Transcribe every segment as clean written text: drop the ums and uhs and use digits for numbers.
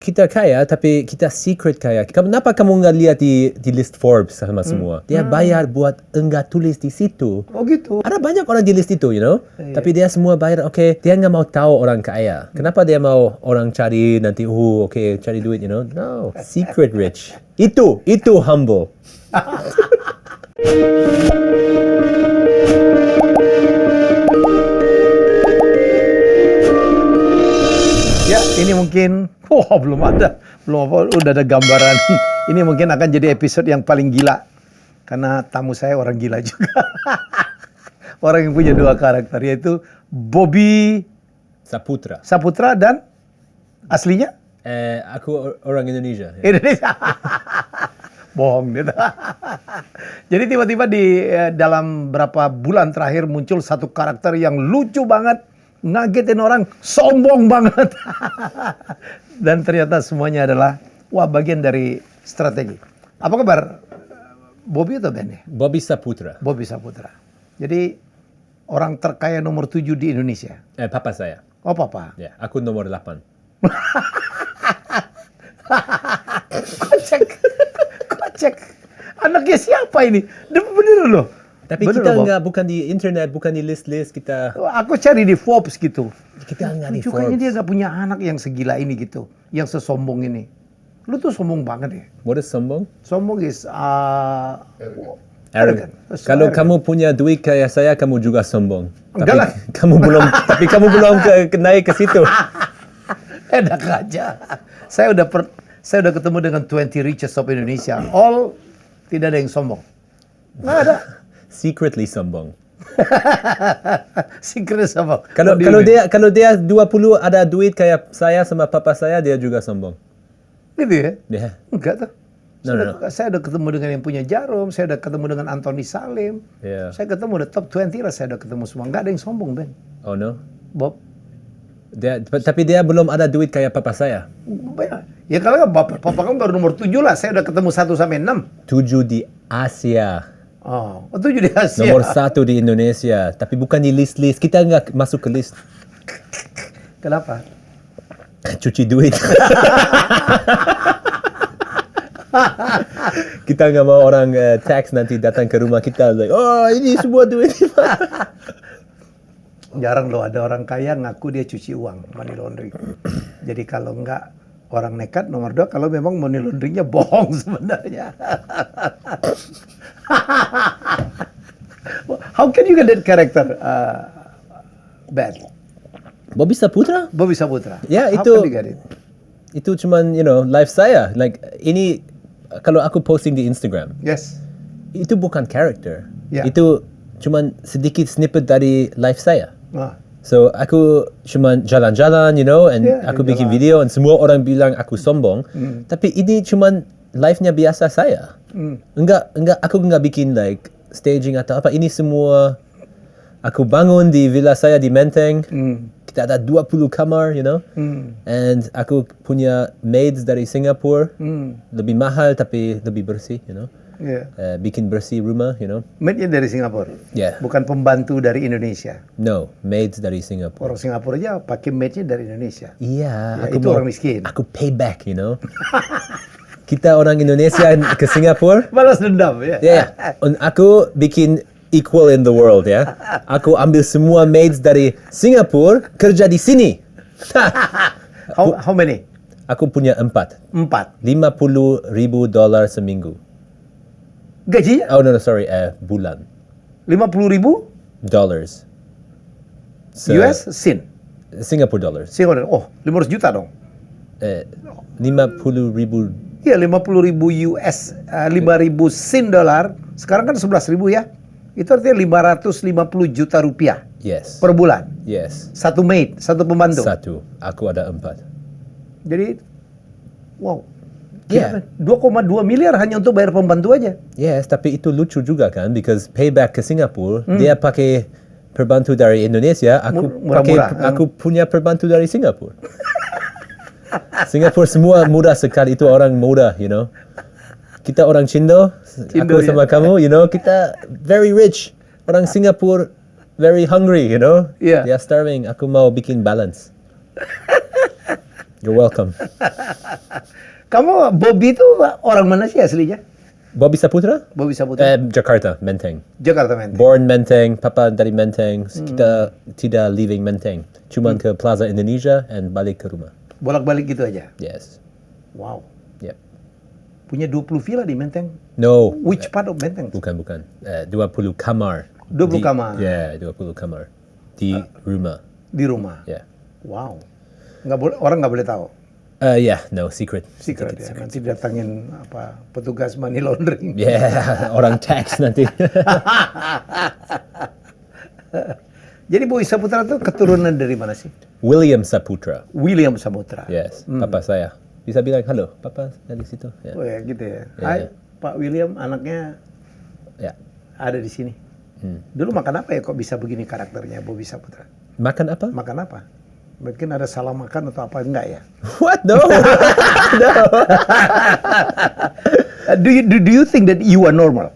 Kita kaya, tapi kita secret kaya. Kenapa kamu nggak lihat di list Forbes sama semua? Dia bayar buat enggak tulis di situ. Oh gitu. Ada banyak orang di list itu, you know? Tapi dia semua bayar, dia nggak mau tahu orang kaya. Kenapa dia mau orang cari nanti, cari duit, you know? No, secret rich. Itu humble. Ya, ini mungkin, udah ada gambaran. Ini mungkin akan jadi episode yang paling gila. Karena tamu saya orang gila juga. Orang yang punya dua karakter, yaitu Bobby Saputra dan aslinya? Aku orang Indonesia. Ya. Indonesia. Bohong gitu. Jadi tiba-tiba di dalam berapa bulan terakhir muncul satu karakter yang lucu banget, ngagetin orang, sombong banget. Dan ternyata semuanya adalah bagian dari strategi. Apa kabar Bobby atau Ben? Bobby Saputra. Bobby Saputra. Jadi orang terkaya nomor 7 di Indonesia. Papa saya. Oh, papa. Ya, aku nomor 8. Kocek. Anaknya siapa ini? Bener loh. Tapi bener kita bukan di internet, bukan di list-list kita. Aku cari di Forbes gitu. Kita nggak di Forbes. Kayaknya dia nggak punya anak yang segila ini gitu, yang sesombong ini. Lu tuh sombong banget ya. What is sombong? Sombong is arrogant. Kalau kamu punya duit kayak saya, kamu juga sombong. Enggak lah. Tapi kamu belum naik ke situ. Enak aja. Saya udah ketemu dengan 20 richest of Indonesia. All tidak ada yang sombong. Nggak ada. Secretly sombong. Secretly sombong. Kalau dia 20 ada duit kayak saya sama papa saya, dia juga sombong. Gitu ya? Yeah. Enggak tuh. No. Saya udah ketemu dengan yang punya Jarum, saya udah ketemu dengan Anthony Salim. Yeah. Saya ketemu udah top 20 lah, saya udah ketemu semua. Nggak ada yang sombong, Ben. Oh no? Bob? Tapi dia belum ada duit kayak papa saya. Ya kalau papa kamu baru nomor 7 lah, saya udah ketemu 1 sampai 6. 7 di Asia. Oh, 7 di Asia. Nomor 1 di Indonesia. Tapi bukan di list-list. Kita nggak masuk ke list. Kenapa? Cuci duit. Kita nggak mau orang tax nanti datang ke rumah kita. Like, ini semua duit. Jarang loh ada orang kaya ngaku dia cuci uang, money laundering. Jadi kalau enggak orang nekat, nomor 2 kalau memang money launderingnya bohong sebenarnya. How can you get that character, Ben? Bobby Saputra? Bobby Saputra. Ya, How can you get it? Itu cuman, life saya. Like, ini kalau aku posting di Instagram. Yes. Itu bukan character. Yeah. Itu cuman sedikit snippet dari life saya. So, aku cuman jalan-jalan, and aku bikin video, and semua orang bilang aku sombong. Tapi ini cuman life-nya biasa saya. Aku enggak bikin like staging atau apa. Ini semua aku bangun di villa saya di Menteng. Kita ada 20 kamar, And aku punya maids dari Singapura. Lebih mahal tapi lebih bersih, Yeah. Bikin bersih rumah, Maidnya dari Singapura? Yeah. Bukan pembantu dari Indonesia? No, maids dari Singapura. Orang Singapura aja pakai maidnya dari Indonesia? Iya. Ya, itu orang miskin. Aku payback, Kita orang Indonesia ke Singapura. Balas dendam, ya? Yeah. Aku bikin equal in the world, ya. Aku ambil semua maids dari Singapura kerja di sini. How many? Aku punya 4. $50,000 seminggu. Gajinya? Oh no, sorry, bulan. 50,000? Dollars. So, US? Sin? Singapore dollars. Singapore. Oh, 500 juta dong? 50,000. Iya, 50,000 US, 5,000 Sin dolar. Sekarang kan 11,000 ya. Itu artinya 550 juta rupiah. Yes. Per bulan. Yes. Satu maid, satu pembantu. Satu. Aku ada 4. Jadi, wow. Yeah. 2,2 miliar hanya untuk bayar pembantu aja. Yes, tapi itu lucu juga kan, because payback ke Singapura, dia pakai perbantu dari Indonesia, aku punya perbantu dari Singapura. Singapura semua mudah sekali, itu orang muda, Kita orang Cindo aku sama kamu, kita very rich. Orang Singapura very hungry, Yeah. They are starving. Aku mau bikin balance. You're welcome. Kamu Bobby itu orang mana sih aslinya? Bobby Saputra? Bobby Saputra. Jakarta, Menteng. Jakarta Menteng. Born Menteng, papa dari Menteng. Kita tidak living Menteng. Cuman ke Plaza Indonesia and balik ke rumah. Bolak-balik gitu aja? Yes. Wow. Yep. Punya 20 villa di Menteng? No. Which part of Menteng? Bukan. 20 kamar. 20 kamar? Yeah, 20 kamar. Di rumah. Di rumah? Yeah. Wow. Orang nggak boleh tahu? No, secret. Secret ya. Nanti datangin petugas money laundering. Yeah, orang tax nanti. Jadi Bobby Saputra itu keturunan dari mana sih? William Saputra. William Saputra. Yes, papa saya. Bisa bilang halo, papa dari situ. Yeah. Oh ya gitu ya. Yeah. Hai, Pak William, anaknya ada di sini. Dulu makan apa ya kok bisa begini karakternya Bobby Saputra? Makan apa? Makan apa? Mungkin ada salah makan atau apa, enggak ya? What? No. No. Do you think that you are normal?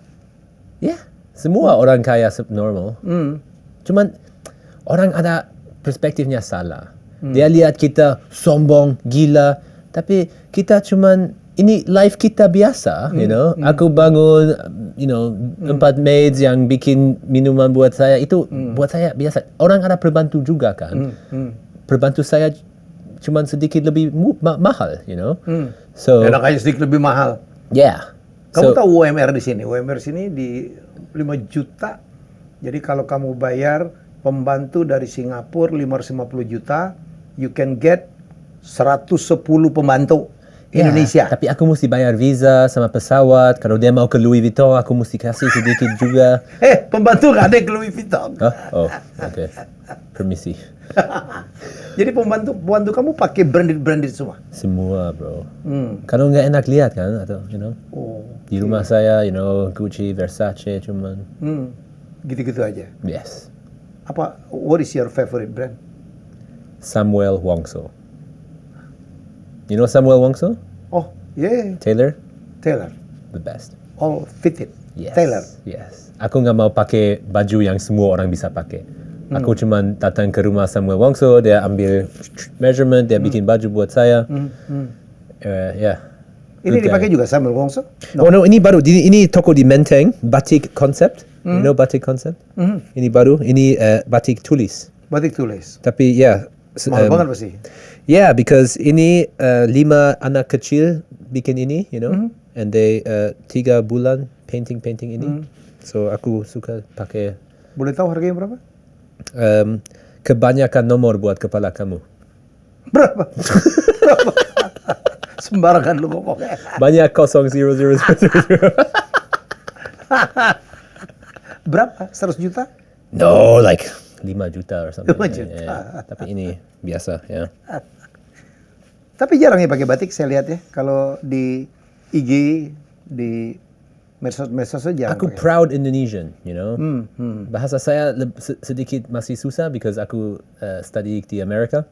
Yeah, semua orang kaya normal. Cuman orang ada perspektifnya salah. Dia lihat kita sombong, gila, tapi kita cuman ini life kita biasa, you know. Aku bangun, you know, 4 maids yang bikin minuman buat saya, itu buat saya biasa. Orang ada perbantu juga kan. Perbantu saya cuma sedikit lebih mahal, you know. So enak aja sedikit lebih mahal. Yeah. Kamu tahu UMR di sini? UMR sini di 5 juta. Jadi kalau kamu bayar pembantu dari Singapura 550 juta, you can get 110 pembantu Indonesia. Tapi aku mesti bayar visa sama pesawat. Kalau dia mau ke Louis Vuitton, aku mesti kasih sedikit juga. Pembantu nggak ada ke Louis Vuitton. Oh, oke. Permisi. Jadi pembantu kamu pakai branded semua? Semua, bro. Kalau nggak enak lihat kan, atau you know. Di rumah saya, you know, Gucci, Versace, cuman. Gitu-gitu aja. Yes. What is your favorite brand? Samuel Wongso. You know Samuel Wongso? Oh, yeah. Taylor? The best. All fitted. Yes. Taylor. Yes. Aku nggak mau pakai baju yang semua orang bisa pakai. Aku cuma datang ke rumah Samuel Wongso, dia ambil measurement, dia bikin baju buat saya. Ini dipakai juga Samuel Wongso? No. Oh no, ini baru. Ini toko di Menteng, Batik Concept. You know Batik Concept? Ini baru. Ini batik tulis. Batik tulis. Tapi mahal banget pasti. Yeah, because ini 5 anak kecil bikin ini, you know, and they 3 bulan painting ini. So aku suka pakai. Boleh tahu harganya berapa? Kebanyakan nomor buat kepala kamu. Berapa? Sembarangan lu ngomongnya. Banyak 000000. Berapa? 100 juta? No, like 5 juta or something. 5 juta. Yeah. Tapi ini biasa, ya. Tapi jarang ya pakai batik, saya lihat ya. Kalau di IG, di medsos saja. Aku proud Indonesian, you know. Bahasa saya sedikit masih susah because aku study di Amerika.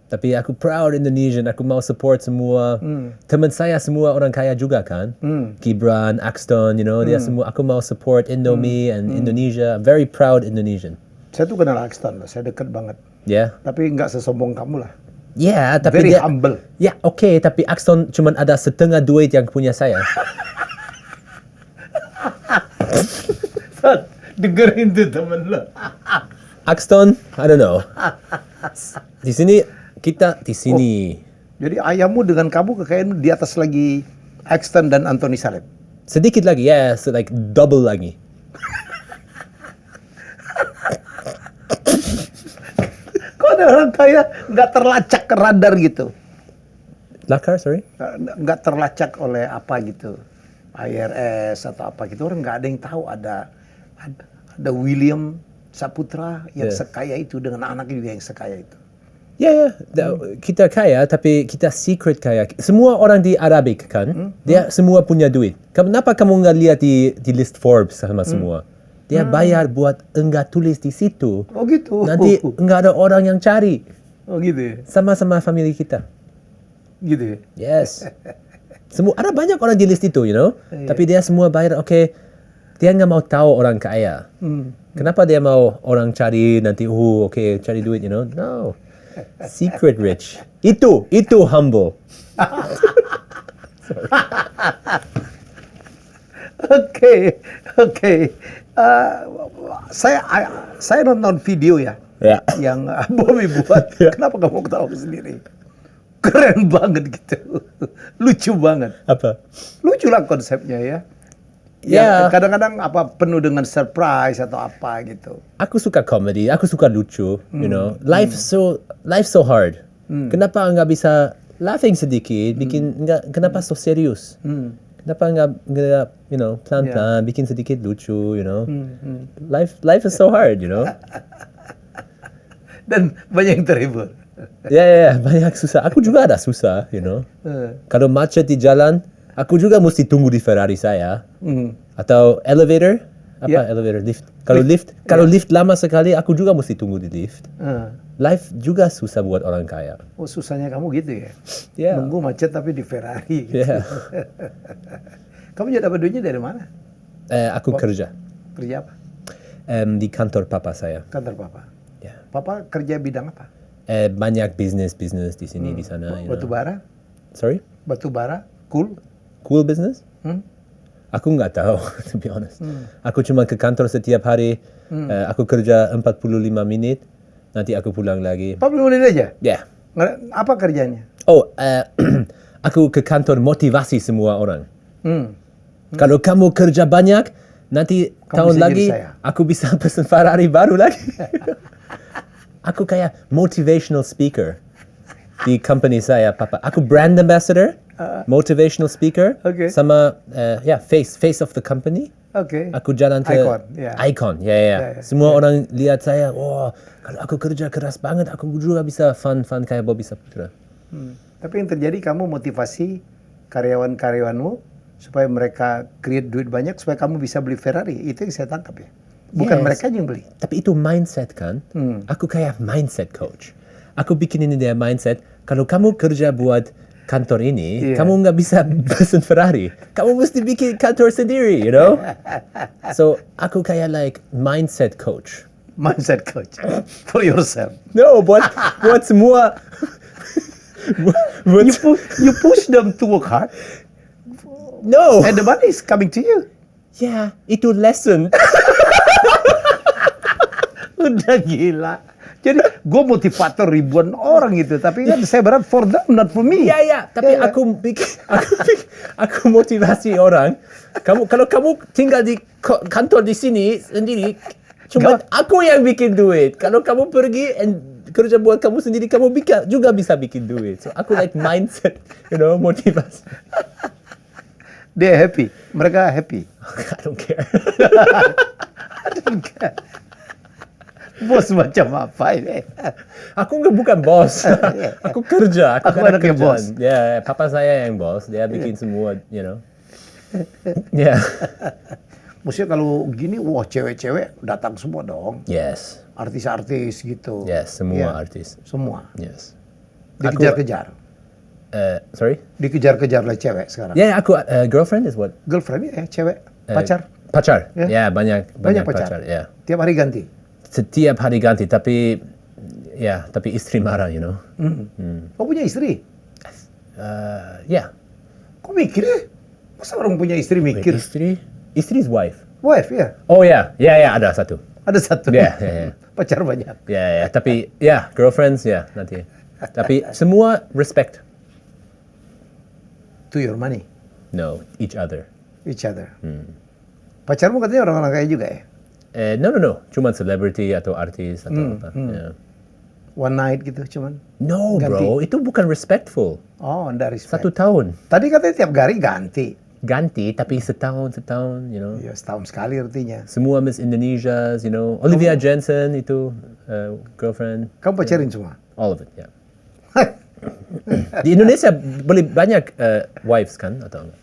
Tapi aku proud Indonesian. Aku mau support semua. Teman saya semua orang kaya juga kan. Gibran, Axton, you know. Dia semua. Aku mau support Indomie and Indonesia. I'm very proud Indonesian. Saya tuh kenal Axton, saya dekat banget. Yeah. Tapi nggak sesombong kamu lah. Yeah, tapi very humble. Ya, okay, tapi Axton cuma ada setengah duit yang punya saya. Dengerin tuh temen lo. Axton, I don't know. Di sini kita di sini. Jadi ayahmu dengan kamu kekayaan di atas lagi Axton dan Anthony Salem. Sedikit lagi, ya, so like double lagi. Kok ada orang kaya nggak terlacak ke radar gitu? Lakar, sorry? Nggak terlacak oleh apa gitu, IRS atau apa gitu, orang nggak ada yang tahu ada William Saputra yang sekaya itu dengan anaknya juga yang sekaya itu. Ya, kita kaya tapi kita secret kaya. Semua orang di Arabik kan, dia semua punya duit. Kenapa kamu nggak lihat di list Forbes sama semua? Dia bayar buat enggak tulis di situ. Oh gitu. Nanti enggak ada orang yang cari. Oh gitu. Sama-sama family kita. Gitu. Yes. Semua ada banyak orang di list itu, you know. Tapi dia semua bayar, okay. Dia nggak mau tahu orang kaya. Kenapa dia mau orang cari nanti, okay, cari duit, you know? No. Secret rich. Itu humble. Oke. Saya nonton video ya. Yang Bobby buat. Kenapa kamu ketawa sendiri? Keren banget gitu. Lucu banget. Apa? Lucu lah konsepnya ya. Ya. Kadang-kadang penuh dengan surprise atau apa gitu. Aku suka comedy, aku suka lucu, you know. Life so hard. Kenapa nggak bisa laughing sedikit, kenapa so serius? Kenapa nggak you know, pelan-pelan, bikin sedikit lucu, you know. Life is so hard, you know. Dan banyak yang terhibur. Ya, banyak susah. Aku juga ada susah, you know. Kalau macet di jalan, aku juga mesti tunggu di Ferrari saya. Atau elevator, elevator, lift. Kalau lift lama sekali, aku juga mesti tunggu di lift. Life juga susah buat orang kaya. Oh, susahnya kamu gitu ya? Nunggu macet tapi di Ferrari. Gitu. Kamu jadi dapat duitnya dari mana? Aku kerja. Kerja apa? Di kantor papa saya. Kantor papa. Papa kerja bidang apa? Banyak bisnis di sini, di sana. Batu bara? Sorry? Batu bara? Cool business? Aku nggak tahu, to be honest. Aku cuma ke kantor setiap hari. Aku kerja 45 menit. Nanti aku pulang lagi. 45 menit aja? Ya. Apa kerjanya? Oh, aku ke kantor motivasi semua orang. Kalau kamu kerja banyak, nanti tahun lagi aku bisa pesan Ferrari baru lagi. Aku kayak motivational speaker di company saya, Papa. Aku brand ambassador, motivational speaker, sama face of the company. Aku jalan ke icon. Semua orang lihat saya, wah, kalau aku kerja keras banget, aku juga bisa fun kayak Bobby Saputra. Tapi yang terjadi kamu motivasi karyawan-karyawanmu supaya mereka create duit banyak supaya kamu bisa beli Ferrari. Itu yang saya tangkap ya. Bukan mereka yang beli. Tapi itu mindset kan? Aku kayak mindset coach. Aku bikinin dia mindset, kalau kamu kerja buat kantor ini, kamu nggak bisa pesan Ferrari. Kamu mesti bikin kantor sendiri, you know? So, aku kayak like mindset coach. Mindset coach for yourself. No, buat semua. You push them to work hard. No. And the money is coming to you. Yeah, itu lesson. Udah gila. Jadi gue motivator ribuan orang gitu, tapi kan saya berat for them, not for me. Ya. Tapi aku motivasi orang. Kalau kamu tinggal di kantor di sini sendiri, cuma aku yang bikin duit. Kalau kamu pergi kerja buat kamu sendiri, kamu juga bisa bikin duit. So aku like mindset, you know, motivasi. They happy, mereka happy. I don't care. I don't care. Bos macam apa ini? Aku bukan bos. Aku kerja. Aku anaknya bos. Ya, papa saya yang bos. Dia bikin semua, you know. Ya. Maksudnya kalau gini, wah cewek-cewek datang semua dong. Yes. Artis-artis gitu. Yes, semua artis. Semua. Yes. Dikejar-kejar. Sorry? Dikejar-kejar oleh cewek sekarang. Ya, aku girlfriend is what? Girlfriend ya, cewek. Pacar. Pacar. Ya, banyak pacar. Ya. Tiap hari ganti. Setiap hari ganti, tapi istri marah, you know. Kau punya istri? Ya. Kok mikir? Masa orang punya istri mikir? Istri is wife. Wife, ya. Oh ya, ada satu. Ada satu. Ya. Pacar banyak. Ya, tapi girlfriends ya nanti. Tapi semua respect. To your money? No, each other. Each other. Pacarmu katanya orang-orang kaya juga ya? No. Cuman celebrity atau artis atau apa. Yeah. One night gitu cuman? No, ganti. Bro. Itu bukan respectful. Oh, enggak respect. 1 tahun. Tadi katanya tiap hari ganti. Ganti, tapi setahun, you know. Ya, setahun sekali artinya. Semua Miss Indonesia, you know. Olivia Jensen itu girlfriend. Kamu pacarin semua? All of it, ya. Di Indonesia boleh banyak wives kan atau enggak?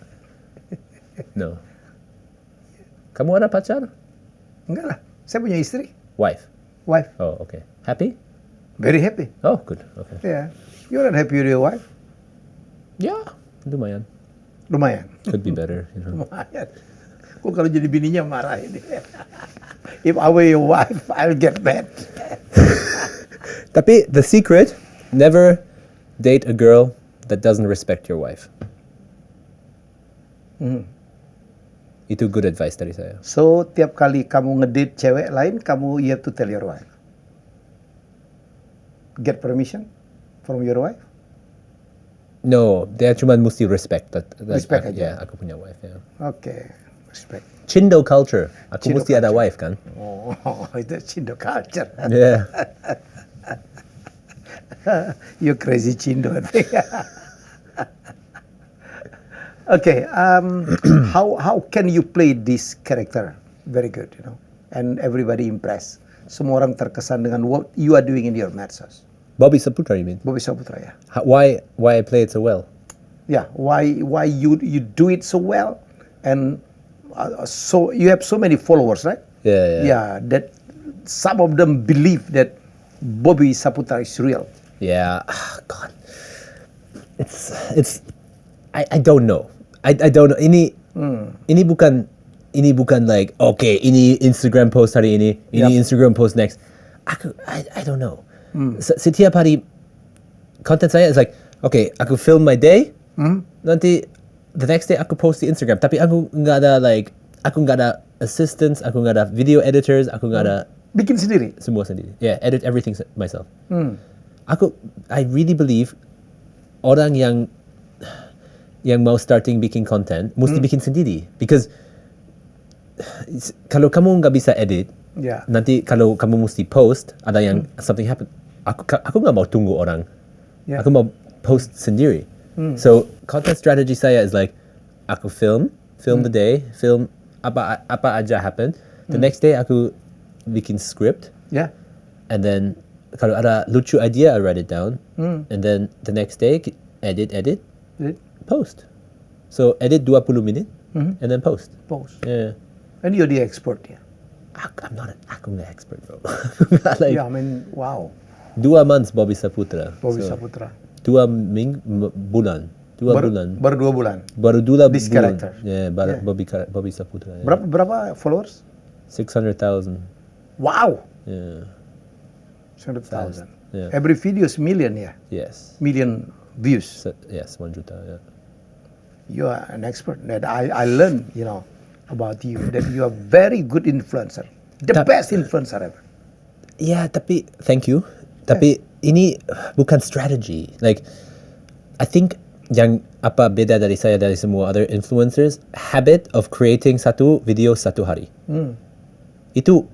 No. Kamu ada pacar? Enggak lah. Saya punya istri. Wife. Oh, okay. Happy? Very happy. Oh, good. Okay. Yeah. You're not happy with your wife? Yeah, lumayan. Lumayan. Could be better, you know. Lumayan. Kok kalau jadi bininya marah ini. If I were your wife, I'll get mad. Tapi the secret, never date a girl that doesn't respect your wife. Itu good advice dari saya. So, tiap kali kamu ngedate cewek lain, kamu you have to tell your wife. Get permission from your wife? No, dia cuma mesti respect. Respect aja. Ya, aku punya wife. Ya. Oke, respect. Cindo culture. Aku Cindo mesti ada wife kan? Oh, itu Cindo culture. Yeah. You crazy Cindo, I think. Okay, how can you play this character very good, you know, and everybody impressed. Semua orang terkesan dengan what you are doing in your medsos. Bobby Saputra, you mean? Bobby Saputra, ya. Why I play it so well? Yeah, why you do it so well, and so you have so many followers, right? Yeah. Yeah, that some of them believe that Bobby Saputra is real. Yeah, God, it's I don't know. I don't know. Ini bukan like okay, ini Instagram post hari ini Instagram post next. I don't know. Setiap hari content saya is like okay, aku film my day. Nanti the next day aku post di Instagram. Tapi aku nggak ada assistants, aku nggak ada video editors, aku nggak ada. Bikin sendiri. Semua sendiri. Yeah, edit everything myself. I really believe orang yang mau starting bikin content mesti bikin sendiri, because kalau kamu nggak bisa edit, nanti kalau kamu mesti post ada yang something happen, aku nggak mau tunggu orang, aku mau post sendiri. So content strategy saya is like aku film the day, film apa aja happen, the next day aku bikin script, and then kalau ada lucu idea I write it down, and then the next day edit. Post. So edit 20 minit and then post. Yeah. And you're the expert, yeah. Aku nggak expert, bro. Yeah, I mean, wow. 2 months Bobby Saputra. Saputra. 2 bulan. Baru 2 bulan. Baru 2 This bulan. character. Yeah, Bobby Saputra. Yeah. Berapa followers? 600,000. Wow. Yeah. 600,000. Yeah. Every video is million, yeah. Yes. Million views. Yes, 1 juta. Yeah. You are an expert. That I learned, you know, about you. That you are very good influencer. The best influencer ever. Yeah, tapi thank you. Tapi ini bukan strategy. Like, I think yang apa beda dari saya dari semua other influencers, habit of creating satu video satu hari. Itu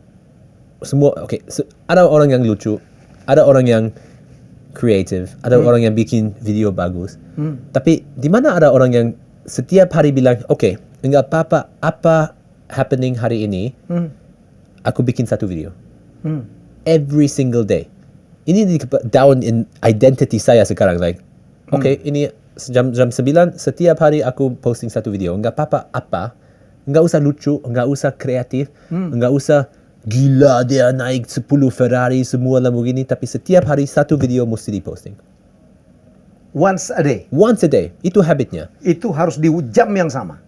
semua okay. So, ada orang yang lucu, ada orang yang creative, ada orang yang bikin video bagus. Tapi di mana ada orang yang setiap hari bilang, okay, enggak apa-apa apa happening hari ini, aku bikin satu video. Every single day. Ini down in identity saya sekarang. Like, okay, ini jam 9, setiap hari aku posting satu video. Enggak apa-apa apa. Enggak usah lucu, enggak usah kreatif, enggak usah gila dia naik 10 Ferrari, semua Lamborghini, tapi setiap hari satu video mesti diposting. Once a day. Itu habitnya. Itu harus di jam yang sama.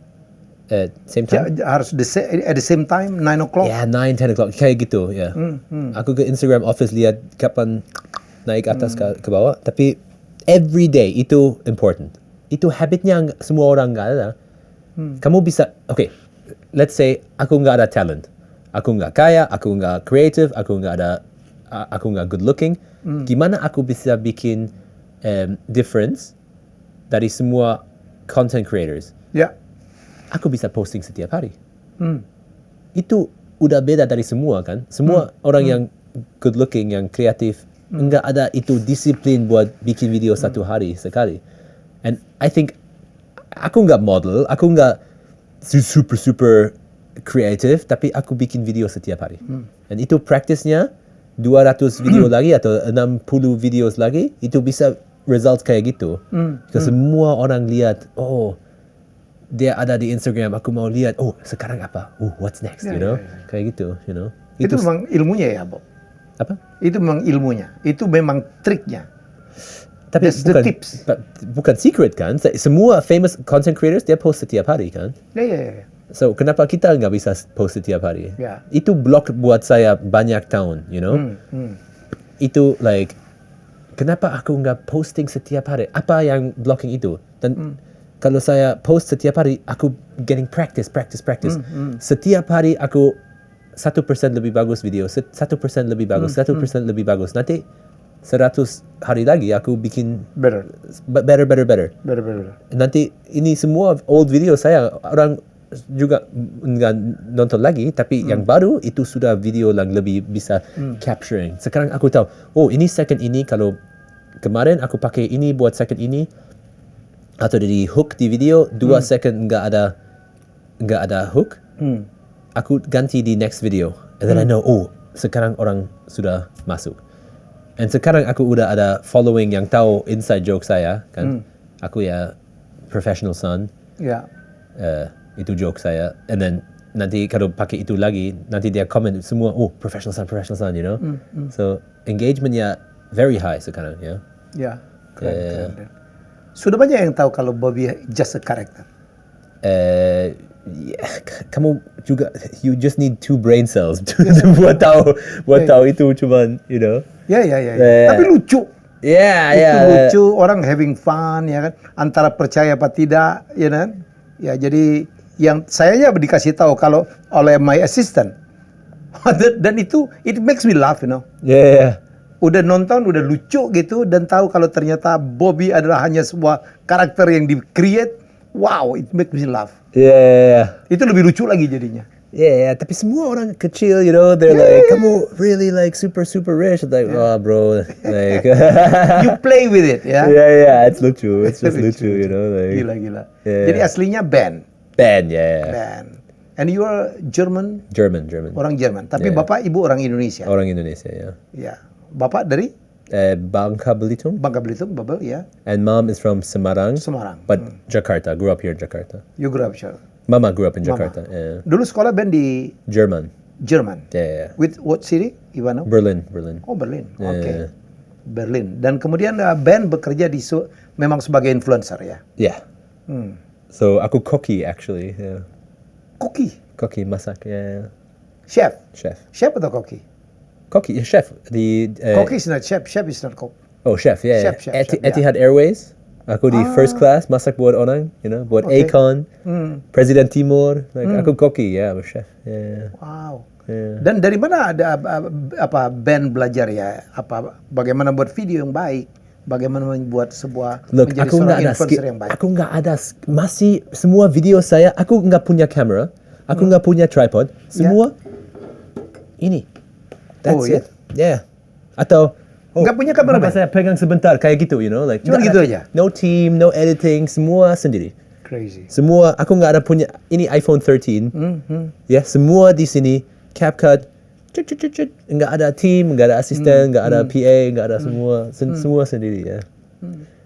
Same time? Harus at the same time, 9 o'clock? Yeah, 9, 10 o'clock. Kayak gitu, ya. Aku ke Instagram office lihat kapan naik atas ke bawah. Tapi every day itu important. Itu habitnya semua orang nggak ada. Kamu bisa, okay, let's say aku nggak ada talent. Aku nggak kaya, aku nggak creative, aku nggak good looking. Gimana aku bisa bikin difference dari semua content creators? Ya. Aku bisa posting setiap hari. Itu udah beda dari semua kan? Semua orang yang good looking, yang kreatif, enggak ada itu disiplin buat bikin video satu hari sekali. And I think aku nggak model, aku nggak super kreatif, tapi aku bikin video setiap hari. And itu practice-nya 200 video lagi atau 60 videos lagi, itu bisa results kayak gitu. Because semua orang lihat, oh, dia ada di Instagram, aku mau lihat, oh, sekarang apa? Oh, what's next, you know? Kayak gitu, you know. Itu memang ilmunya ya, Bob? Apa? Itu memang ilmunya. Itu memang triknya. Tapi tips. Bukan secret kan? Semua famous content creators, dia post setiap hari kan? Ya. So, kenapa kita nggak bisa post setiap hari? Yeah. Itu block buat saya banyak tahun, you know? itu like kenapa aku nggak posting setiap hari? Apa yang blocking itu? Dan kalau saya post setiap hari, aku getting practice. Setiap hari aku 1% lebih bagus video, 1% lebih bagus, 1% lebih bagus. Nanti 100 hari lagi aku bikin better. Nanti ini semua old video saya orang juga nggak nonton lagi, tapi yang baru itu sudah video yang lebih bisa capturing. Sekarang aku tahu, oh ini second ini, kalau kemarin aku pakai ini buat second ini atau di hook di video 2 second nggak ada hook, aku ganti di next video, and then I know, oh sekarang orang sudah masuk. And sekarang aku udah ada following yang tahu inside joke saya kan. Aku ya professional son. Ya. Itu joke saya. And then nanti kalau pakai itu lagi, nanti dia comment semua, oh professional son, you know. So engagementnya very high sekarang ya. Ya. Keren. Sudah banyak yang tahu kalau Bobby just a character. Kamu juga, you just need 2 brain cells buat tahu itu cuman, you know. Ya. Tapi lucu. Itu lucu, orang having fun ya kan, antara percaya apa tidak, ya kan. Ya jadi yang saya dikasih tahu kalau oleh my assistant. Dan itu it makes me laugh, you know. Yeah. Udah nonton, udah lucu gitu, dan tahu kalau ternyata Bobby adalah hanya sebuah karakter yang di-create. Wow, it makes me laugh. Yeah. Itu lebih lucu lagi jadinya. Yeah, tapi semua orang kecil, you know, they're like, kamu really like super rich. Like, oh bro, like you play with it, ya. Yeah, it's lucu. It's just lucu, you know, like. Gila. Yeah. Jadi aslinya Ben. Yeah. And you are German. Orang Jerman. Tapi bapak ibu orang Indonesia. Orang Indonesia, ya. Ya. Bapak dari? Bangka Belitung, Babel, ya. And mom is from Semarang. But Jakarta. Grew up here in Jakarta. You grew up here. Mama grew up in Jakarta. Yeah. Dulu sekolah Ben di Jerman. Yeah. With what city, Ivano? Berlin. Oh, Berlin. Yeah. Oke. Berlin. Dan kemudian Ben bekerja memang sebagai influencer, ya. Yeah. So aku koki actually. Yeah. Koki masak. Yeah. Chef. Chef atau koki? Koki, chef. Koki is not chef. Chef is not cook. Oh, chef. Yeah. Chef, Etihad Airways. Aku di first class masak buat orang, you know, buat Akon, Presiden Timur. Like aku koki, ya, I'm a chef. Yeah. Wow. Yeah. Dan dari mana ada Ben belajar ya? Bagaimana buat video yang baik? Bagaimana membuat menjadi seorang influencer yang baik? Aku nggak ada, masih semua video saya, aku nggak punya kamera, aku nggak punya tripod, semua ini. That's it. Yeah. Atau nggak punya kamera, saya pegang sebentar kayak gitu, you know, like cuma gitu aja. No team, no editing, semua sendiri. Crazy. Semua, aku nggak ada punya ini iPhone 13. Ya, semua di sini CapCut. Nggak ada team, nggak ada asisten, nggak ada PA, nggak ada semua sendiri ya.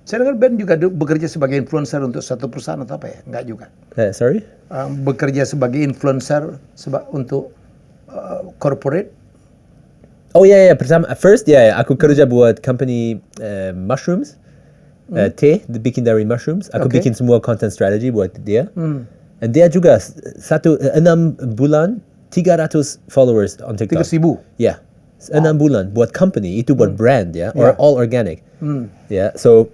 Saya dengar Ben juga bekerja sebagai influencer untuk satu perusahaan atau apa ya? Nggak juga. Sorry? Bekerja sebagai influencer untuk corporate. Oh yeah. Pertama, first aku kerja buat company mushrooms, teh, bikin dari mushrooms. Aku bikin semua content strategy buat dia. And dia juga 6 bulan 300 followers on TikTok. 3,000. Yeah, 6 bulan buat company itu buat brand ya, or all organic. Yeah, so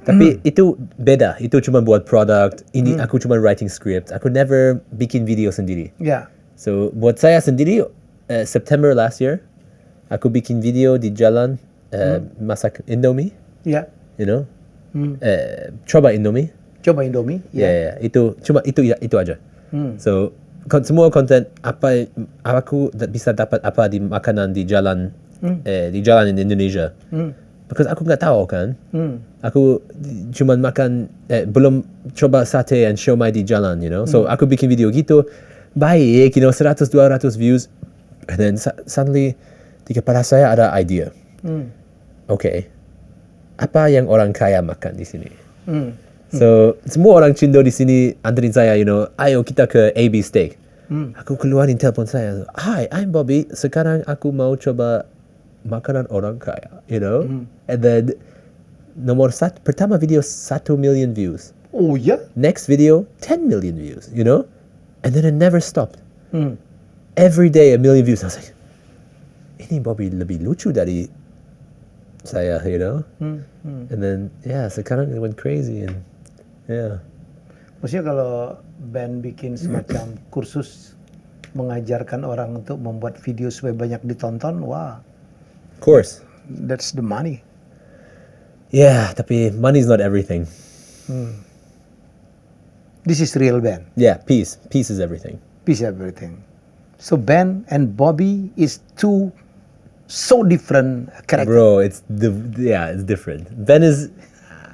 tapi itu beda. Itu cuma buat product. Ini aku cuma writing script. Aku never bikin video sendiri. Yeah. So buat saya sendiri September last year. Aku bikin video di jalan masak Indomie. Ya. You know? Coba Indomie. Ya. Itu aja. So semua konten apa aku bisa dapat apa di makanan di jalan di jalan in Indonesia. Because aku nggak tahu kan. Aku cuma makan belum coba sate and siomay di jalan, you know. So aku bikin video gitu baik, you know, 100-200 views, and then suddenly di kepala saya ada idea. Okay, apa yang orang kaya makan di sini? So semua orang Cindo di sini anterin saya, you know, ayo kita ke AB Steak. Aku keluarin telepon saya. Hi, I'm Bobby. Sekarang aku mau coba makanan orang kaya, you know. And then pertama video 1 million views. Oh ya? Next video 10 million views, you know. And then it never stopped. Every day 1 million views. I was like, ini Bobby lebih lucu dari saya, you know. And then sekarang it went crazy and Maksudnya kalau Ben bikin semacam kursus mengajarkan orang untuk membuat video supaya banyak ditonton, wah. Of course. That's the money. Yeah, tapi money is not everything. This is real Ben. Yeah, peace. Peace is everything. Peace everything. So Ben and Bobby is two so different characters. Bro, it's different. Ben is,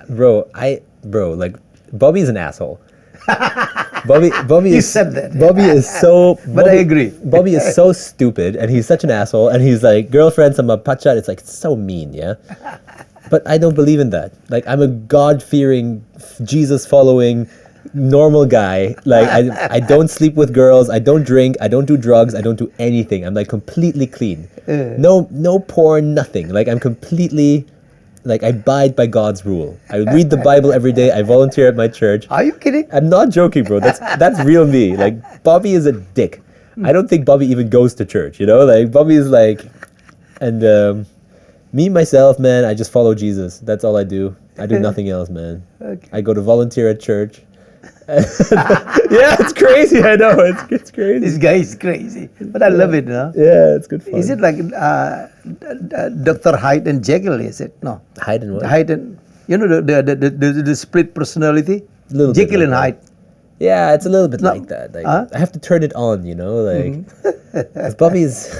like Bobby is an asshole. Bobby You is, said that. Bobby is so. But I agree. Bobby is so stupid, and he's such an asshole. And he's like, girlfriend sama pacar. It's like so mean, yeah. But I don't believe in that. Like, I'm a God-fearing, Jesus-following, normal guy. Like, I don't sleep with girls. I don't drink. I don't do drugs. I don't do anything. I'm like completely clean. No porn. Nothing. Like, I'm completely. Like, I abide by God's rule. I read the Bible every day. I volunteer at my church. Are you kidding? I'm not joking, bro. That's real me. Like, Bobby is a dick. I don't think Bobby even goes to church, you know? Like, Bobby is like... And me, myself, man, I just follow Jesus. That's all I do. I do nothing else, man. Okay. I go to volunteer at church. Yeah, it's crazy. I know. It's crazy. This guy is crazy. But I love it, no? Yeah, it's good fun. Is it like Dr. Hyde and Jekyll, is it? No. Hyde and what? Hyde and... You know the split personality? Little bit Jekyll like and that. Hyde. Yeah, it's a little bit No. like that. Like, I have to turn it on, you know? Like, 'cause Bobby's...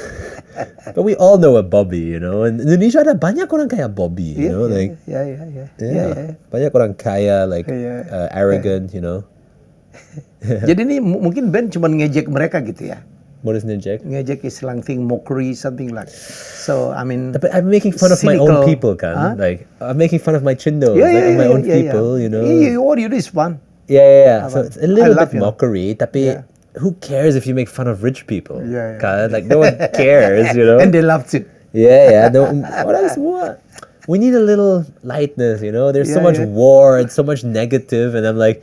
But we all know a Bobby, you know? And Indonesia ada banyak orang kaya Bobby, you know? Like, Yeah. banyak orang kaya, like, Yeah. arrogant, you know? Jadi ini mungkin Ben cuma ngejek mereka gitu ya. What is Ninjek? Ngejek is something mockery, something like. So I mean. But I'm making fun of my own cynical, people, kan? huh? Like, I'm making fun of my chindos, like, of my own people, you know? What you do is fun. Yeah. So it's a little love bit you. mockery, tapi who cares if you make fun of rich people? Yeah. Kan? Like, no one cares, you know? And they loved it. Yeah. No, orang semua. We need a little lightness, you know? There's so much war and so much negative, and I'm like,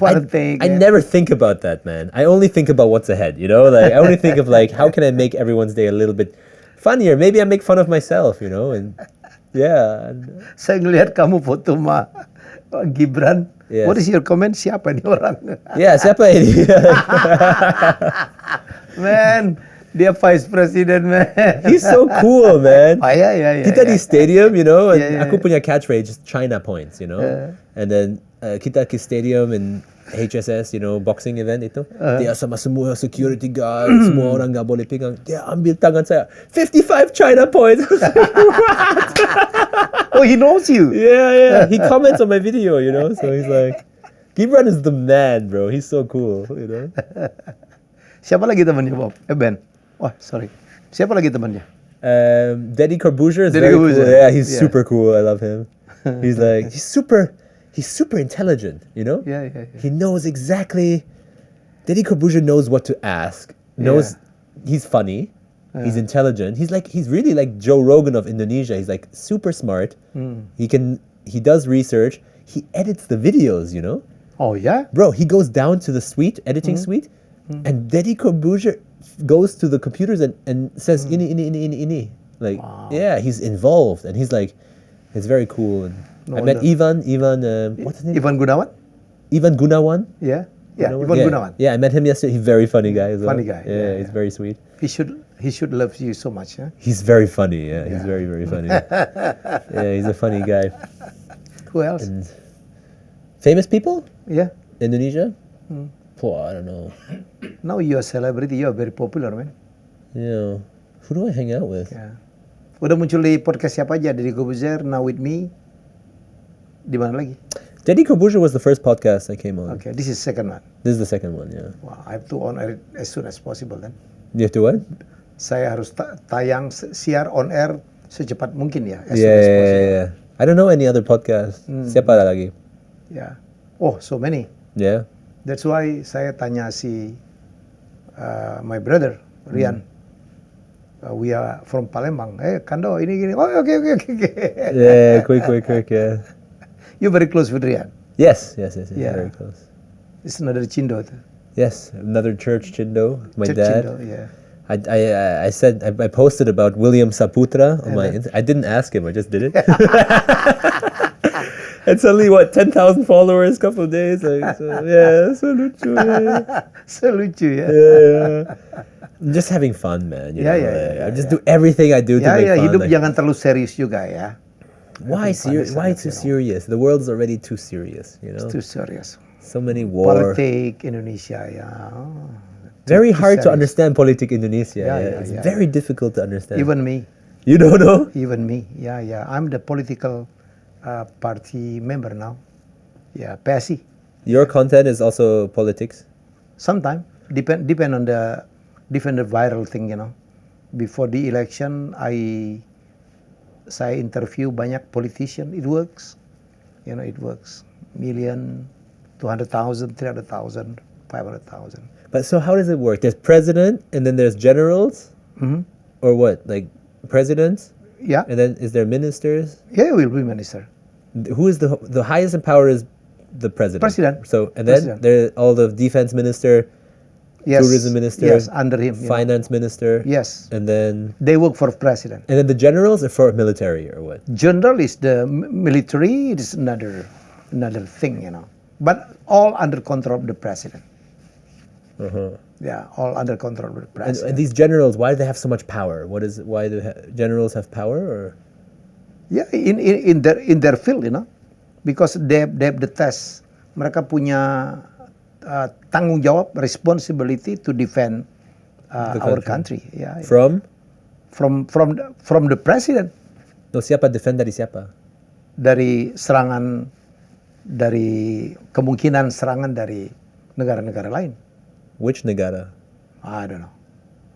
I never think about that, man. I only think about what's ahead, you know? Like, I only think of like, how can I make everyone's day a little bit funnier? Maybe I make fun of myself, you know? And Saya ngelihat kamu foto sama Gibran. Yes. What is your comment? Siapa ini orang? Yeah, siapa ini? Man, dia vice president, man. He's so cool, man. Yeah. Kita di stadium, you know, and aku punya catchphrase is China points, you know. And then kita ke stadium and HSS, you know, boxing event itu. Dia sama semua security guard, semua orang nggak boleh pegang. Dia ambil tangan saya, 55 China points. What? Oh, he knows you. Yeah. He comments on my video, you know. So he's like, Gibran is the man, bro. He's so cool, you know. Siapa lagi temannya, Bob? Ben. Wah, sorry. Siapa lagi temannya? Deddy Corbuzier is Deddy very Corbuzier. cool. Yeah, he's super cool. I love him. He's super intelligent, you know? Yeah. He knows exactly. Deddy Corbuzier knows what to ask. He's funny. He's intelligent. He's really like Joe Rogan of Indonesia. He's like super smart. He does research. He edits the videos, you know? Oh, yeah? Bro, he goes down to the editing suite, and Deddy Corbuzier goes to the computers and says, ini. Like, he's involved, and he's like, it's very cool. And I met Ivan, what's his name? Ivan Gunawan? Ivan Gunawan? Yeah, Ivan Gunawan. Yeah, I met him yesterday. He's a very funny guy as well. Funny guy. Yeah, he's very sweet. He should love you so much, huh? He's very funny, He's very, very funny. Yeah, he's a funny guy. Who else? And famous people? Yeah. Indonesia? I don't know. Now you're a celebrity, you're very popular, man. Yeah. Who do I hang out with? Yeah. Udah muncul di podcast siapa aja? Deddy Corbuzier, Now With Me. Di mana lagi? Deddy Corbuzier was the first podcast I came on. Okay, this is second one. This is the second one, yeah. Wow, I have to on air it as soon as possible then. You have to what? Saya harus siar on air secepat mungkin ya. As soon as possible. Yeah. I don't know any other podcast. Siapa lagi? Yeah. Oh, so many. Yeah. That's why saya tanya si my brother Rian. We are from Palembang. Kando ini gini. Oh, okay. Yeah, quick, yeah. You're very close with Rian. Yes, Yeah. very close. It's another Chindo. Yes, another church Chindo. My Church dad. Chindo, yeah. I said I posted about William Saputra on I didn't ask him, I just did it. And suddenly, 10,000 followers, couple of days. Like, so, yeah, so lucu. Yeah. So lucu, ya. Yeah. I'm just having fun, man. You know, I just do everything I do to make fun. Hidup jangan terlalu serius juga ya. Why serious? Why too serious? The world's already too serious. You know. It's too serious. So many war. Politik Indonesia ya. Very hard to understand politik Indonesia. It's very difficult to understand. Even me. You don't know? Even me. Yeah. I'm the political party member now. Yeah, PSI. Your content is also politics? Sometimes. Depend on the viral thing, you know. Before the election, saya interview banyak politician. It works. You know, it works. 1,000,000, 200,000, 300,000, 500,000. But so how does it work? There's president and then there's generals? Mm-hmm. Or what? Like presidents? Yeah. And then is there ministers? Yeah, will be minister. Who is the highest in power is the president? President. So, and then there all the defense minister, tourism minister, yes, under him, finance minister. Yes. And then they work for president. And then the generals are for military or what? General is the military. It is another thing, you know. But all under control of the president. Yeah, all under control of the president. And these generals, why do they have so much power? Why do generals have power? Or? Yeah, in their field, you know, because they have the test. Mereka punya tanggung jawab, responsibility to defend our country. Yeah. From the president. No, siapa defend dari siapa? Dari serangan, dari kemungkinan serangan dari negara-negara lain. Which negara? I don't know.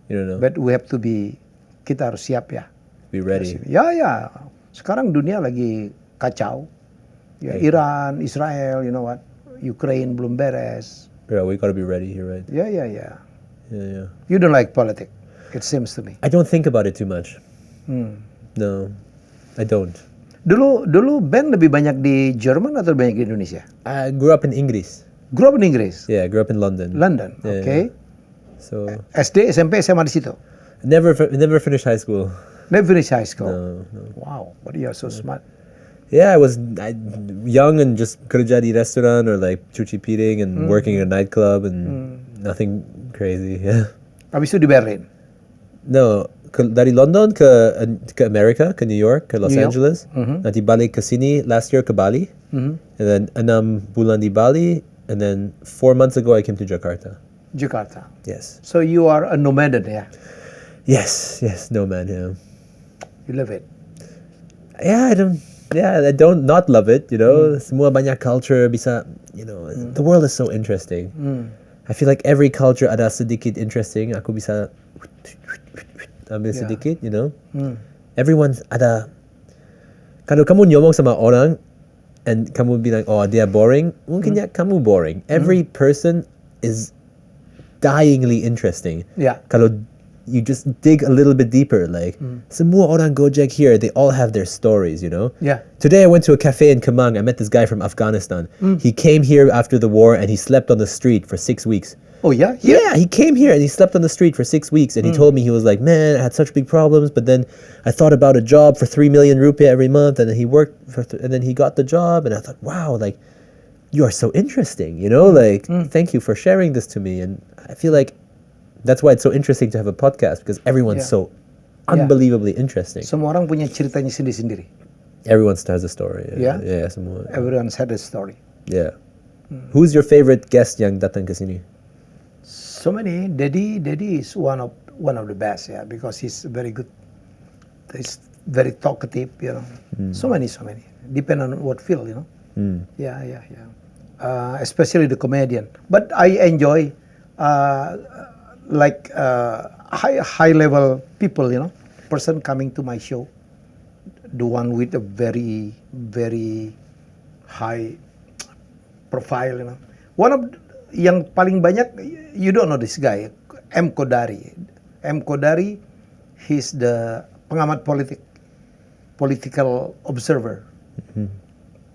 You don't know. But we have to kita harus siap ya. Be ready. Ya. Sekarang dunia lagi kacau. Ya, Iran, Israel, you know what? Ukraine belum beres. Yeah, we gotta be ready. You're right. Yeah. Yeah. You don't like politics, it seems to me. I don't think about it too much. No, I don't. Dulu Ben lebih banyak di Jerman atau banyak di Indonesia? I grew up in Inggris. Grew up in Inggris? Yeah, I grew up in London. Okay. So SD, SMP, SMA di situ? Never finished high school. Never finished high school? No. Wow, but you are so smart. Yeah, I was young and just kerja di restoran or like cuci piring and working in a nightclub and nothing crazy. Yeah. Habis itu di Berlin? No, dari London ke Amerika, ke New York, ke Los Angeles. Nanti balik ke sini last year ke Bali. And then 6 bulan di Bali. And then 4 months ago I came to Jakarta. Jakarta. Yes. So you are a nomad, yeah? Yes, nomad, yeah. You love it? Yeah, I don't not love it, you know. Semua banyak culture bisa, you know. The world is so interesting. I feel like every culture ada sedikit interesting. Aku bisa ambil sedikit, you know. Everyone's ada. Kalau kamu ngomong sama orang and kamu bilang, oh dia boring, mungkin ya kamu boring. Every person is dyingly interesting. Yeah. Kalau you just dig a little bit deeper, like semua orang Gojek here, they all have their stories, you know. Yeah. Today I went to a cafe in Kemang. I met this guy from Afghanistan. He came here after the war and he slept on the street for 6 weeks. Oh yeah? Yeah, he came here and he slept on the street for 6 weeks and he told me, he was like, man, I had such big problems, but then I thought about a job for 3 million rupiah every month, and then he worked and then he got the job, and I thought, wow, like you are so interesting, you know, like thank you for sharing this to me. And I feel like that's why it's so interesting to have a podcast, because everyone's so unbelievably interesting. Semua orang punya ceritanya sendiri-sendiri. Everyone has a story. Yeah? Yeah, semua. Everyone's had a story. Yeah. Who's your favorite guest yang datang ke sini? So many. Daddy is one of the best, yeah, because he's very good. He's very talkative, you know. So many. Depend on what field, you know. Yeah. Especially the comedian. But I enjoy high level people, you know. Person coming to my show, the one with a very, very high profile, you know. One of yang paling banyak, you don't know this guy, M. Kodari. M. Kodari, he's the pengamat political observer.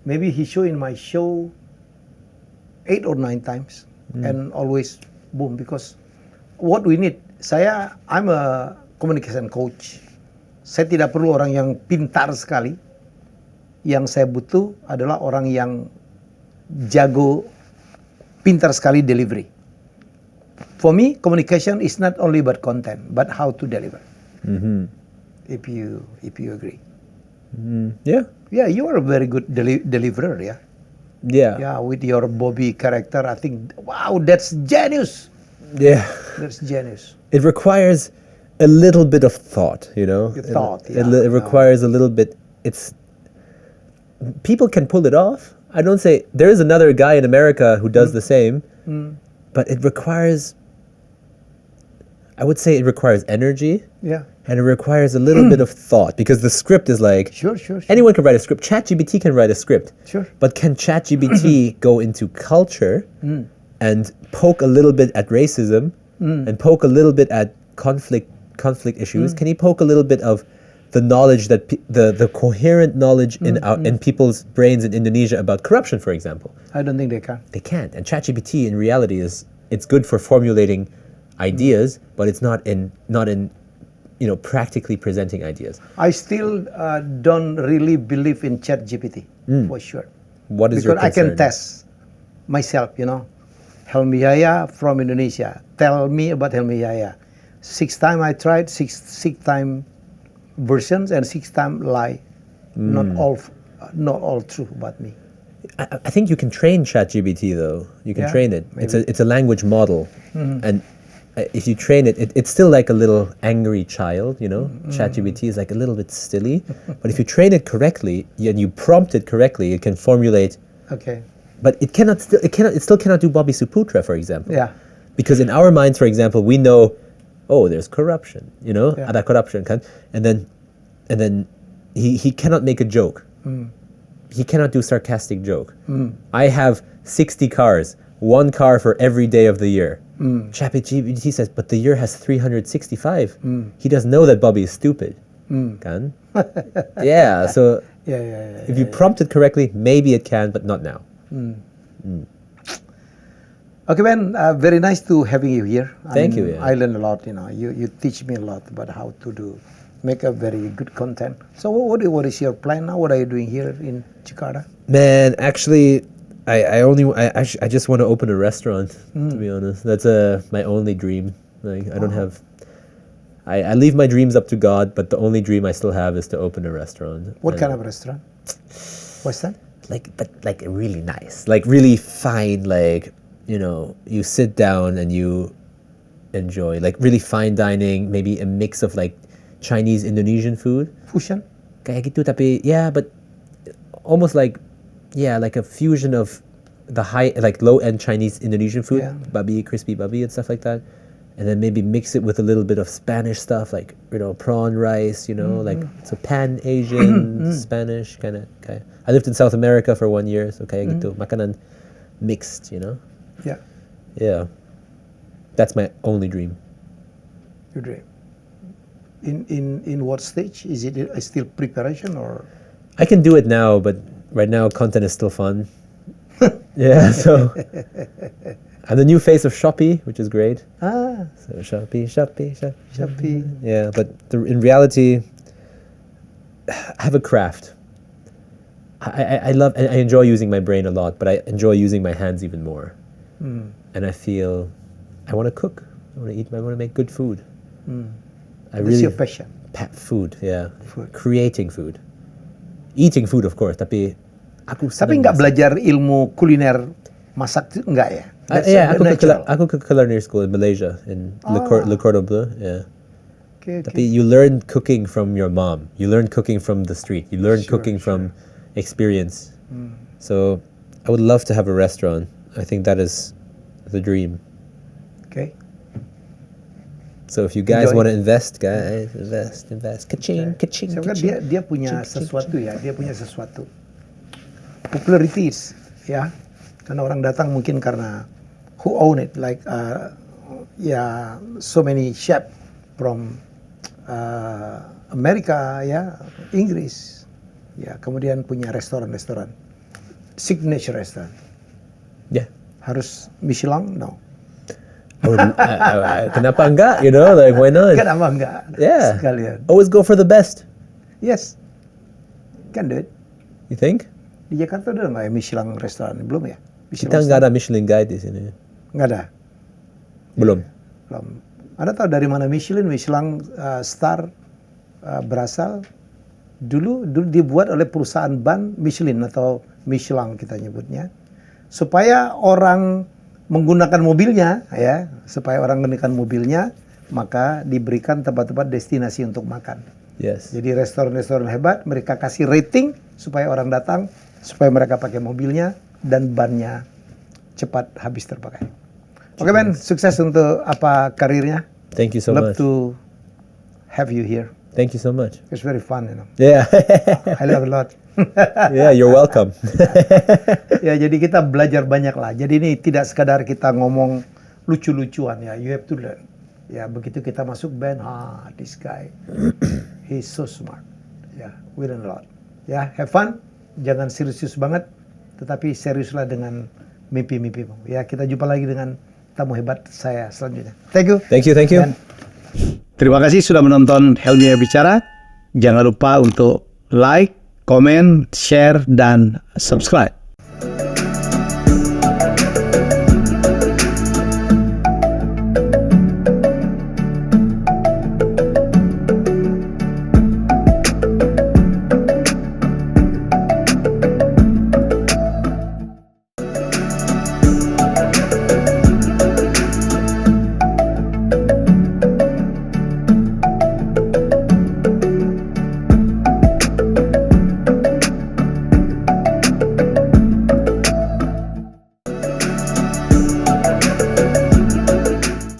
Maybe he show in my show 8 or 9 times, and always boom, because what we need I'm a communication coach. Saya tidak perlu orang yang pintar sekali. Yang saya butuh adalah orang yang jago, pintar sekali delivery. For me, communication is not only about content, but how to deliver. If you agree. Yeah. Yeah, you are a very good deliverer, yeah. Yeah, with your Bobby character, I think, wow, that's genius. Yeah. That's genius. It requires a little bit of thought, you know. It requires a little bit. People can pull it off. I don't say there is another guy in America who does the same, but it requires. I would say it requires energy. Yeah. And it requires a little bit of thought because the script is like sure. Anyone can write a script. ChatGPT can write a script. Sure. But can ChatGPT go into culture and poke a little bit at racism and poke a little bit at conflict issues? Can he poke a little bit of the knowledge that the coherent knowledge in people's brains in Indonesia about corruption, for example? I don't think they can. They can't. And ChatGPT in reality it's good for formulating ideas, but it's not in practically presenting ideas. I still don't really believe in ChatGPT for sure. What is your concern? Because I can test myself, Helmi Yahya from Indonesia. Tell me about Helmi Yahya. 6 times I tried, 6 time versions and 6 time lie. Not all true about me. I think you can train ChatGPT though. You can train it. Maybe. It's a language model, and if you train it, it's still like a little angry child, ChatGPT is like a little bit silly, but if you train it correctly and you prompt it correctly, it can formulate. Okay. But it still cannot do Bobby Suputra, for example. Yeah. Because in our minds, for example, we know, there's corruption, ada corruption, kan? And then he cannot make a joke. He cannot do sarcastic joke. I have 60 cars, 1 car for every day of the year. ChatGPT says, but the year has 365. He doesn't know that Bobby is stupid. Kan? Yeah, so if you prompt it correctly, maybe it can, but not now. Okay, Ben, very nice to having you here. Thank you. Yeah. I learned a lot, you teach me a lot about how to make a very good content. So what is your plan now? What are you doing here in Jakarta? Man, actually, I just want to open a restaurant, to be honest. That's my only dream. Like I don't have. I leave my dreams up to God, but the only dream I still have is to open a restaurant. What kind of restaurant? What's that? Like really nice, like really fine, like you sit down and you enjoy like really fine dining, maybe a mix of like Chinese Indonesian food. Fusion? Kayak gitu tapi but almost like a fusion of the high, like low-end Chinese Indonesian food, babi, crispy babi and stuff like that. And then maybe mix it with a little bit of Spanish stuff, like, prawn rice, like it's a pan-Asian, Spanish kind of. I lived in South America for 1 year, so kaya gitu. Makanan mixed, Yeah. Yeah. That's my only dream. Your dream. In what stage? Is it still preparation or? I can do it now, but right now content is still fun. Yeah, so I'm the new face of Shopee, which is great. So Shopee. Yeah, but in reality, I have a craft. I enjoy using my brain a lot, but I enjoy using my hands even more. And I feel I want to cook. I want to eat. I want to make good food. That's your passion. Food, yeah. Food. Creating food. Eating food, of course, tapi nggak belajar ilmu kuliner masak itu enggak ya? Aku ke culinary school in Malaysia in Le Cordon Bleu. Yeah. Okay. Tapi you learn cooking from your mom. You learn cooking from the street. You learn cooking from experience. So I would love to have a restaurant. I think that is the dream. Okay. So if you guys want to invest, guys, invest. Ka-ching. Dia punya sesuatu ya. Dia punya sesuatu. Popularities, ya. Karena orang datang mungkin karena who own it, like so many chef from Amerika, ya, Inggris, ya, kemudian punya restoran, signature restaurant. Yeah. Harus Michelin, no. Oh, kenapa enggak? You know, like why not? Kenapa enggak? Yeah. Sekalian. Always go for the best. Yes. Can do it. You think? Di Jakarta udah nggak ya Michelin restoran? Belum ya? Kita nggak ada Michelin Guide di sini. Nggak ada? Belum. Belum. Anda tahu dari mana Michelin star berasal? Dulu dibuat oleh perusahaan ban Michelin atau Michelin kita nyebutnya. Supaya orang menggunakan mobilnya, ya, maka diberikan tempat-tempat destinasi untuk makan. Yes. Jadi restoran-restoran hebat, mereka kasih rating supaya orang datang, supaya mereka pakai mobilnya dan bannya cepat habis terpakai. Oke Ben, sukses untuk karirnya. Thank you so Love much. to have you here. Thank you so much. It's very fun, you know. Yeah. I love a lot. Yeah, you're welcome. Ya, jadi kita belajar banyak lah. Jadi ini tidak sekadar kita ngomong lucu-lucuan ya. You have to learn. Ya, begitu kita masuk band, this guy, he's so smart. Ya, we learn a lot. Ya, have fun. Jangan serius banget, tetapi seriuslah dengan mimpi-mimpimu. Ya, kita jumpa lagi dengan tamu hebat saya selanjutnya. Thank you. Thank you. Dan terima kasih sudah menonton Helmi Bicara. Jangan lupa untuk like, comment, share, dan subscribe.